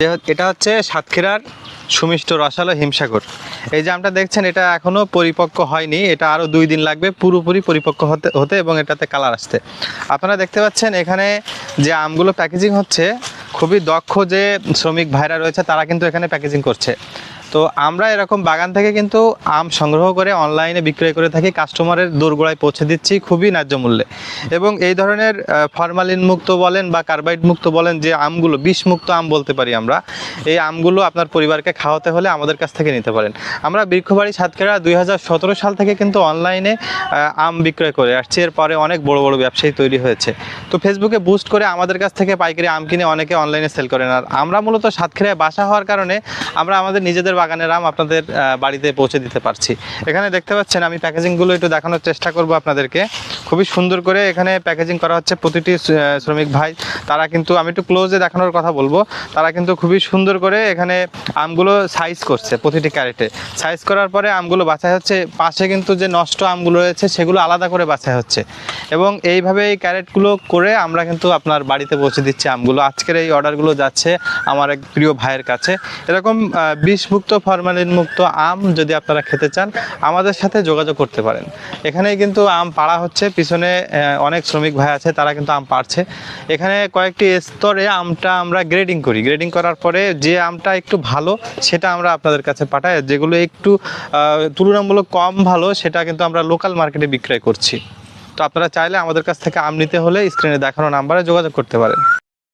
এটা হচ্ছে সাতক্ষীরার সুমিষ্ট রসালো হিমসাগর। এই যে আমটা দেখছেন এটা এখনো পরিপক্ক হয়নি, এটা আরও 2 দিন লাগবে পুরোপুরি পরিপক্ক হতে এবং এটাতে কালার আসতে। আপনারা দেখতে পাচ্ছেন এখানে যে আমগুলো প্যাকেজিং হচ্ছে, খুবই দক্ষ যে শ্রমিক ভাইরা রয়েছে তারা কিন্তু এখানে প্যাকেজিং করছে। তো আমরা এরকম বাগান থেকে কিন্তু আম সংগ্রহ করে অনলাইনে বিক্রয় করে থাকি, কাস্টমারের দোরগোড়ায় পৌঁছে দিচ্ছি খুবই ন্যায্য মূল্যে। এবং এই ধরনের ফরমালিন মুক্ত বলেন বা কার্বাইড মুক্ত বলেন, যে আমগুলো বিষমুক্ত আম বলতে পারি আমরা, এই আমগুলো আপনার পরিবারকে খাওয়াতে হলে আমাদের কাছ থেকে নিতে পারেন। আমরা বৃক্ষবাড়ি সাতক্ষীরা 2017 সাল থেকে কিন্তু অনলাইনে আম বিক্রয় করে আসছি। এরপরে অনেক বড় বড় ব্যবসায়ী তৈরি হয়েছে। তো ফেসবুকে বুস্ট করে আমাদের কাছ থেকে পাইকারি আম কিনে অনেকে অনলাইনে সেল করেন। আর আমরা মূলত সাতক্ষীরায় বাসা হওয়ার কারণে আমরা আমাদের নিজেদের বাগানের আম আপনাদের বাড়িতে পৌঁছে দিতে পারছি। এখানে দেখতে পাচ্ছেন আমি প্যাকেজিংগুলো একটু দেখানোর চেষ্টা করব আপনাদেরকে। খুবই সুন্দর করে এখানে প্যাকেজিং করা হচ্ছে। প্রতিটি শ্রমিক ভাই তারা কিন্তু, আমি একটু ক্লোজে দেখানোর কথা বলবো, তারা কিন্তু খুবই সুন্দর করে এখানে আমগুলো সাইজ করছে। প্রতিটি ক্যারেটে সাইজ করার পরে আমগুলো বাছাই হচ্ছে। পাশে কিন্তু যে নষ্ট আমগুলো রয়েছে সেগুলো আলাদা করে বাছাই হচ্ছে এবং এইভাবে এই ক্যারেটগুলো করে আমরা কিন্তু আপনার বাড়িতে পৌঁছে দিচ্ছি আমগুলো। আজকের এই অর্ডারগুলো যাচ্ছে আমার এক প্রিয় ভাইয়ের কাছে। এরকম বিষমুক্ত ফরমালিন মুক্ত আম যদি আপনারা খেতে চান আমাদের সাথে যোগাযোগ করতে পারেন। এখানেই কিন্তু আম পাড়া হচ্ছে, পিছনে অনেক শ্রমিক ভাই আছে তারা কিন্তু আম পাড়ছে। এখানে কয়েকটি স্তরে আমটা আমরা গ্রেডিং করি। গ্রেডিং করার পরে যে আমটা একটু ভালো সেটা আমরা আপনাদের কাছে পাঠাই, যেগুলো একটু তুলনামূলক কম ভালো সেটা কিন্তু আমরা লোকাল মার্কেটে বিক্রয় করছি। তো আপনারা চাইলে আমাদের কাছ থেকে আম নিতে হলে স্ক্রিনে দেখানো নাম্বারে যোগাযোগ করতে পারেন।